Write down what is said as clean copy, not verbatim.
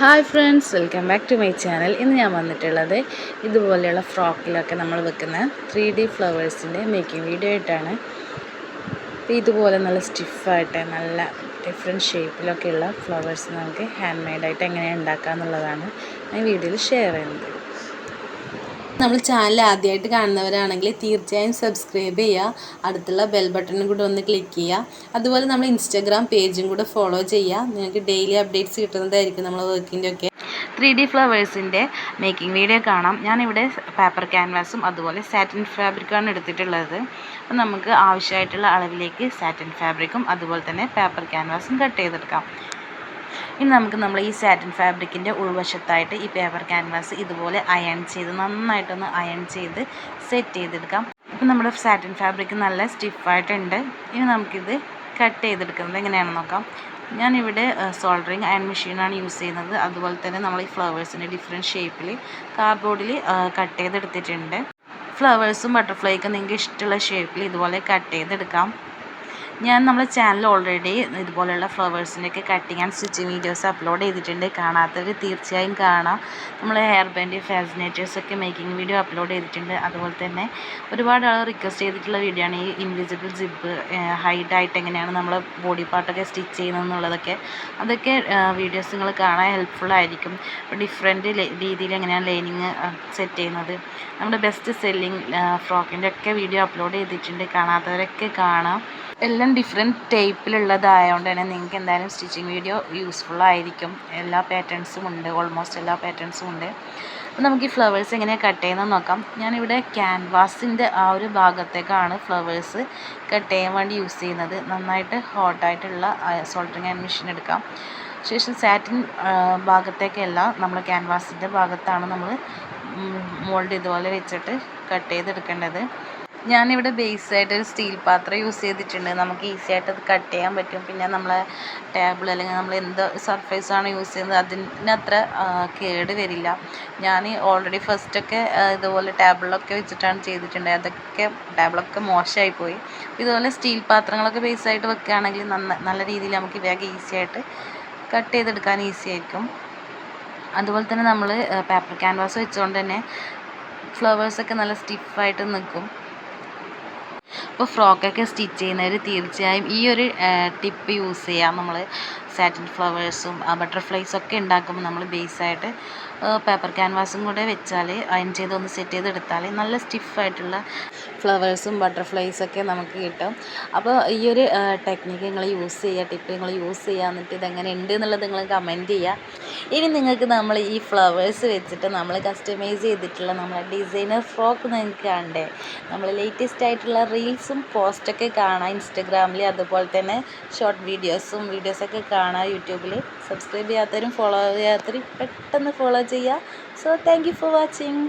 Hi friends, welcome back to my channel. ഇന്ന് ഞാൻ വന്നിട്ടുള്ളത് ഇതുപോലെയുള്ള ഫ്രോക്കിലൊക്കെ നമ്മൾ വെക്കുന്ന 3D ഫ്ലവേഴ്സിൻ്റെ മേക്കിംഗ് വീഡിയോ ആയിട്ടാണ്. അപ്പോൾ ഇതുപോലെ നല്ല സ്റ്റിഫായിട്ട് നല്ല ഡിഫറെൻറ്റ് ഷേപ്പിലൊക്കെയുള്ള ഫ്ലവേഴ്സ് നമുക്ക് ഹാൻഡ് മെയ്ഡായിട്ട് എങ്ങനെയാണ് ഉണ്ടാക്കുക എന്നുള്ളതാണ് ഞാൻ വീഡിയോയിൽ ഷെയർ ചെയ്യുന്നത്. നമ്മൾ ചാനൽ ആദ്യമായിട്ട് കാണുന്നവരാണെങ്കിൽ തീർച്ചയായും സബ്സ്ക്രൈബ് ചെയ്യുക, അടുത്തുള്ള ബെൽ ബട്ടണും കൂടെ ഒന്ന് ക്ലിക്ക് ചെയ്യുക. അതുപോലെ നമ്മൾ ഇൻസ്റ്റാഗ്രാം പേജും കൂടെ ഫോളോ ചെയ്യുക. നിങ്ങൾക്ക് ഡെയിലി അപ്ഡേറ്റ്സ് കിട്ടുന്നതായിരിക്കും നമ്മൾ വർക്കിൻ്റെ ഒക്കെ. 3D ഫ്ലവേഴ്സിൻ്റെ മേക്കിംഗ് വീഡിയോ കാണാം. ഞാനിവിടെ പേപ്പർ ക്യാൻവാസും അതുപോലെ സാറ്റിൻ ഫാബ്രിക്കാണ് എടുത്തിട്ടുള്ളത്. അപ്പോൾ നമുക്ക് ആവശ്യമായിട്ടുള്ള അളവിലേക്ക് സാറ്റിൻ ഫാബ്രിക്കും അതുപോലെ തന്നെ പേപ്പർ ക്യാൻവാസും കട്ട് ചെയ്തെടുക്കാം. ഇനി നമ്മൾ ഈ സാറ്റിൻ ഫാബ്രിക്കിൻ്റെ ഉൾവശത്തായിട്ട് ഈ പേപ്പർ ക്യാൻവാസ് ഇതുപോലെ നന്നായിട്ടൊന്ന് അയൺ ചെയ്ത് സെറ്റ് ചെയ്തെടുക്കാം. ഇപ്പം നമ്മുടെ സാറ്റിൻ ഫാബ്രിക് നല്ല സ്റ്റിഫായിട്ടുണ്ട്. ഇനി നമുക്കിത് കട്ട് ചെയ്തെടുക്കുന്നത് എങ്ങനെയാണെന്ന് നോക്കാം. ഞാനിവിടെ സോൾഡറിങ് അയൺ മെഷീനാണ് യൂസ് ചെയ്യുന്നത്. അതുപോലെ തന്നെ നമ്മൾ ഈ ഫ്ലവേഴ്സിൻ്റെ ഡിഫറെൻറ്റ് ഷേപ്പിൽ കാർഡ്ബോർഡിൽ കട്ട് ചെയ്തെടുത്തിട്ടുണ്ട്. ഫ്ലവേഴ്സും ബട്ടർഫ്ലൈയൊക്കെ നിങ്ങൾക്ക് ഇഷ്ടമുള്ള ഷേപ്പിൽ ഇതുപോലെ കട്ട് ചെയ്തെടുക്കാം. ഞാൻ നമ്മുടെ ചാനൽ ഓൾറെഡി ഇതുപോലെയുള്ള ഫ്ലവേഴ്സിൻ്റെയൊക്കെ cutting and stitching videos upload ചെയ്തിട്ടുണ്ട്. കാണാത്തവർ തീർച്ചയായും കാണാം. നമ്മൾ ഹെയർ ബാൻഡ് ഫാസിനേറ്റേഴ്സൊക്കെ മേക്കിംഗ് വീഡിയോ അപ്ലോഡ് ചെയ്തിട്ടുണ്ട്. അതുപോലെ തന്നെ ഒരുപാട് ആൾ റിക്വസ്റ്റ് ചെയ്തിട്ടുള്ള വീഡിയോ ആണ് ഈ ഇൻവിസിബിൾ സിബ് ഹൈഡായിട്ട് എങ്ങനെയാണ് നമ്മൾ ബോഡി പാർട്ടൊക്കെ സ്റ്റിച്ച് ചെയ്യുന്നതെന്നുള്ളതൊക്കെ. അതൊക്കെ വീഡിയോസ് നിങ്ങൾ കാണാൻ ഹെൽപ്ഫുള്ളായിരിക്കും. ഇപ്പോൾ ഡിഫറെൻറ്റ് രീതിയിൽ എങ്ങനെയാണ് ലൈനിങ് സെറ്റ് ചെയ്യുന്നത്, നമ്മുടെ ബെസ്റ്റ് സെല്ലിങ് ഫ്രോക്കിൻ്റെ ഒക്കെ വീഡിയോ അപ്ലോഡ് ചെയ്തിട്ടുണ്ട്. കാണാത്തവരൊക്കെ കാണാം. എല്ലാം ഡിഫറെൻറ്റ് ടൈപ്പിലുള്ളതായതുകൊണ്ട് തന്നെ നിങ്ങൾക്ക് എന്തായാലും സ്റ്റിച്ചിങ് വീഡിയോ യൂസ്ഫുള്ളായിരിക്കും. എല്ലാ പാറ്റേൺസും ഉണ്ട്, ഓൾമോസ്റ്റ് എല്ലാ പാറ്റേൺസും ഉണ്ട്. അപ്പോൾ നമുക്ക് ഈ ഫ്ലവേഴ്സ് എങ്ങനെയാണ് കട്ട് ചെയ്യുന്നത് നോക്കാം. ഞാനിവിടെ ക്യാൻവാസിൻ്റെ ആ ഒരു ഭാഗത്തേക്കാണ് ഫ്ലവേഴ്സ് കട്ട് ചെയ്യാൻ വേണ്ടി യൂസ് ചെയ്യുന്നത്. നന്നായിട്ട് ഹോട്ടായിട്ടുള്ള സോൾഡറിങ് അയൺ മെഷീൻ എടുക്കാം. ശേഷം സാറ്റിൻ ഭാഗത്തേക്കല്ല, നമ്മൾ ക്യാൻവാസിൻ്റെ ഭാഗത്താണ് നമ്മൾ മോൾഡ് ഇതുപോലെ വെച്ചിട്ട് കട്ട് ചെയ്തെടുക്കേണ്ടത്. ഞാനിവിടെ ബേസായിട്ട് ഒരു സ്റ്റീൽ പാത്രം യൂസ് ചെയ്തിട്ടുണ്ട്. നമുക്ക് ഈസി ആയിട്ട് അത് കട്ട് ചെയ്യാൻ പറ്റും. പിന്നെ നമ്മളെ ടേബിൾ അല്ലെങ്കിൽ നമ്മൾ എന്ത് സർഫേസാണ് യൂസ് ചെയ്യുന്നത് അതിനത്ര കേട് വരില്ല. ഞാൻ ഓൾറെഡി ഫസ്റ്റൊക്കെ ഇതുപോലെ ടേബിളിലൊക്കെ വെച്ചിട്ടാണ് ചെയ്തിട്ടുണ്ട്. അതൊക്കെ ടേബിളൊക്കെ മോശമായിപ്പോയി. ഇതുപോലെ സ്റ്റീൽ പാത്രങ്ങളൊക്കെ ബേസായിട്ട് വെക്കുകയാണെങ്കിൽ നല്ല രീതിയിൽ നമുക്ക് വേഗം ഈസി ആയിട്ട് കട്ട് ചെയ്തെടുക്കാൻ ഈസി ആയിരിക്കും. അതുപോലെ തന്നെ നമ്മൾ പേപ്പർ ക്യാൻവാസ് വെച്ചുകൊണ്ട് തന്നെ ഫ്ലവേഴ്സൊക്കെ നല്ല സ്റ്റിഫായിട്ട് നിൽക്കും. അപ്പോൾ ഫ്രോക്കൊക്കെ സ്റ്റിച്ച് ചെയ്യുന്നവർ തീർച്ചയായും ഈ ഒരു ടിപ്പ് യൂസ് ചെയ്യാം. നമ്മൾ സാറ്റിൻ ഫ്ലവേഴ്സും ബട്ടർഫ്ലൈസൊക്കെ ഉണ്ടാക്കുമ്പോൾ നമ്മൾ ബേസായിട്ട് പേപ്പർ ക്യാൻവാസും കൂടെ വെച്ചാൽ അയൺ ചെയ്തൊന്ന് സെറ്റ് ചെയ്തെടുത്താൽ നല്ല സ്റ്റിഫായിട്ടുള്ള ഫ്ലവേഴ്സും ബട്ടർഫ്ലൈസൊക്കെ നമുക്ക് കിട്ടും. അപ്പോൾ ഈ ഒരു ടെക്നിക്ക് നിങ്ങൾ യൂസ് ചെയ്യുക, ടിപ്പ് നിങ്ങൾ യൂസ് ചെയ്യുക. എന്നിട്ട് ഇതെങ്ങനെ ഉണ്ട് എന്നുള്ളത് നിങ്ങൾ കമൻറ്റ് ചെയ്യുക. ഇനി നിങ്ങൾക്ക് നമ്മൾ ഈ ഫ്ലവേഴ്സ് വെച്ചിട്ട് നമ്മൾ കസ്റ്റമൈസ് ചെയ്തിട്ടുള്ള നമ്മളെ ഡിസൈനർ ഫ്രോക്ക് നിങ്ങൾക്ക് കാണണ്ടേ? നമ്മൾ ലേറ്റസ്റ്റ് ആയിട്ടുള്ള റീൽസും പോസ്റ്റൊക്കെ കാണാം ഇൻസ്റ്റഗ്രാമിൽ. അതുപോലെ തന്നെ ഷോർട്ട് വീഡിയോസൊക്കെ കാണാം യൂട്യൂബിൽ. സബ്സ്ക്രൈബ് ചെയ്യാത്തവരും ഫോളോ ചെയ്യാത്തവരും പെട്ടെന്ന് ഫോളോ ചെയ്യുക. So thank you for watching.